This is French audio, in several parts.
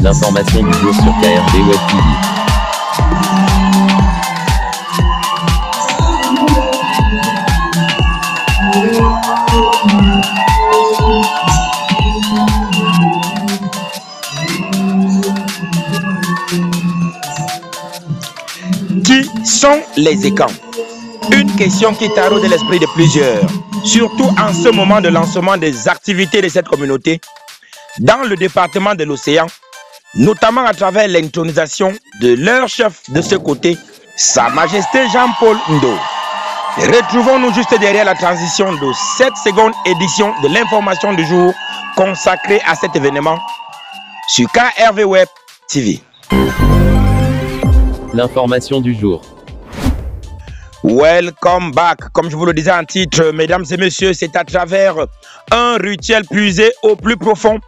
L'information du jour sur KRD Web TV. Qui sont les écans? Une question qui taraude l'esprit de plusieurs, surtout en ce moment de lancement des activités de cette communauté dans le département de l'Océan, notamment à travers l'intronisation de leur chef de ce côté, Sa Majesté Jean-Paul Ndo. Retrouvons-nous juste derrière la transition de cette seconde édition de l'information du jour consacrée à cet événement sur KRD Web TV. L'information du jour. Welcome back. Comme je vous le disais en titre, mesdames et messieurs, c'est à travers un rituel puisé au plus profond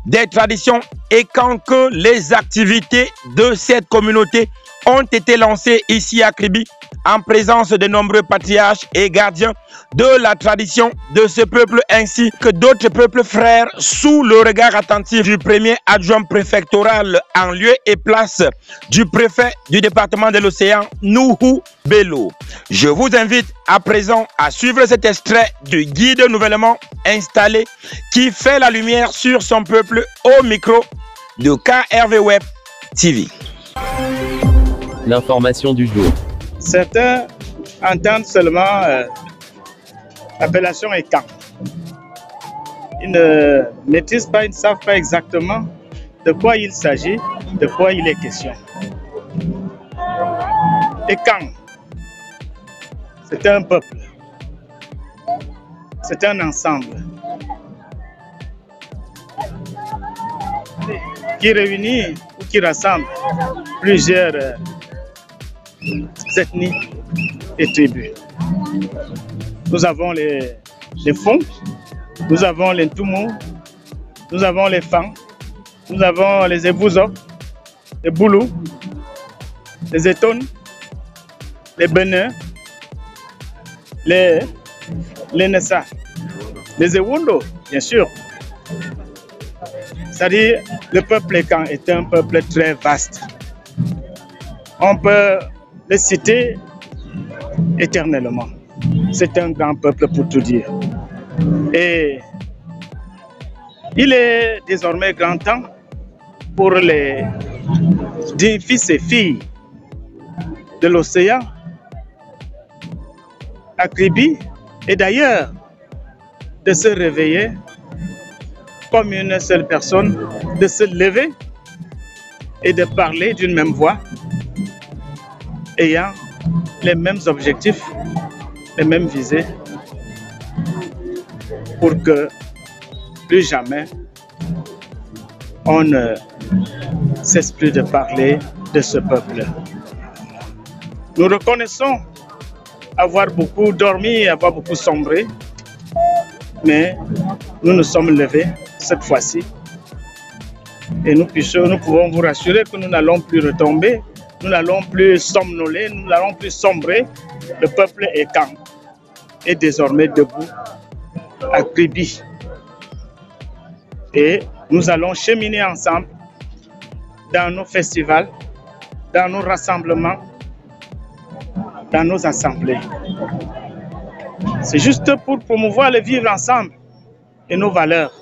des traditions et quand que les activités de cette communauté ont été lancées ici à Kribi en présence de nombreux patriarches et gardiens de la tradition de ce peuple ainsi que d'autres peuples frères sous le regard attentif du premier adjoint préfectoral en lieu et place du préfet du département de l'Océan, Nuhu Bello. Je vous invite à présent à suivre cet extrait du guide nouvellement installé qui fait la lumière sur son peuple au micro de KRD Web TV. L'information du jour. Certains entendent seulement l'appellation écan. Ils ne maîtrisent pas, ils ne savent pas exactement de quoi il s'agit, de quoi il est question. Écan, c'est un peuple, c'est un ensemble qui réunit ou qui rassemble plusieurs ethnies et tribus. Nous avons les Fonds, nous avons les Ntoumou, nous avons les Fang, nous avons les Ebouzo, les Boulou, les Eton, les Benin, les Nessa, les Ewundo, bien sûr. C'est-à-dire, le peuple Écan est un peuple très vaste. On peut le citer éternellement. C'est un grand peuple pour tout dire. Et il est désormais grand temps pour les fils et filles de l'océan à Kribi et d'ailleurs de se réveiller comme une seule personne, de se lever et de parler d'une même voix, ayant les mêmes objectifs, les mêmes visées, pour que plus jamais on ne cesse plus de parler de ce peuple. Nous reconnaissons avoir beaucoup dormi, avoir beaucoup sombré, mais nous nous sommes levés cette fois-ci et nous pouvons vous rassurer que nous n'allons plus retomber. Nous n'allons plus somnoler, nous n'allons plus sombrer. Le peuple Écan est désormais debout à Kribi. Et nous allons cheminer ensemble dans nos festivals, dans nos rassemblements, dans nos assemblées. C'est juste pour promouvoir le vivre ensemble et nos valeurs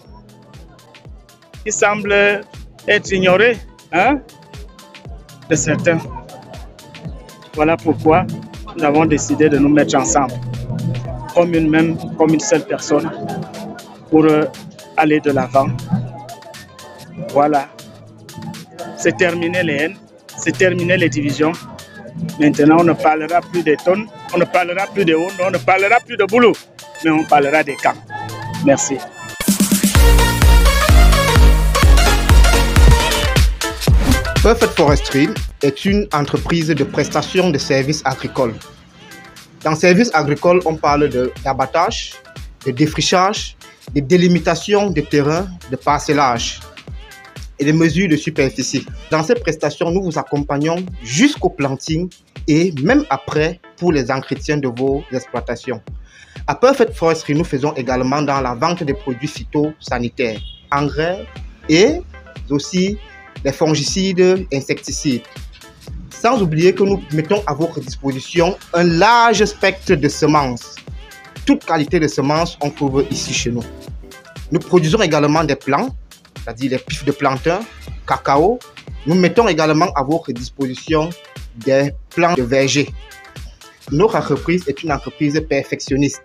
qui semblent être ignorées, de certains. Voilà pourquoi nous avons décidé de nous mettre ensemble comme une seule personne pour aller de l'avant. Voilà. C'est terminé les haines, c'est terminé les divisions. Maintenant, on ne parlera plus des tonnes, on ne parlera plus de Hondo, on ne parlera plus de Boulou, mais on parlera des camps. Merci. Perfect Forestry est une entreprise de prestation de services agricoles. Dans services agricoles, on parle d'abattage, de défrichage, de délimitation de terrain, de parcellage et de mesures de superficie. Dans ces prestations, nous vous accompagnons jusqu'au planting et même après pour les entretiens de vos exploitations. À Perfect Forestry, nous faisons également dans la vente des produits phytosanitaires, engrais et aussi des fongicides, insecticides. Sans oublier que nous mettons à votre disposition un large spectre de semences. Toute qualité de semences, on trouve ici chez nous. Nous produisons également des plants, c'est-à-dire les pifs de plantain, cacao. Nous mettons également à votre disposition des plants de verger. Notre entreprise est une entreprise perfectionniste.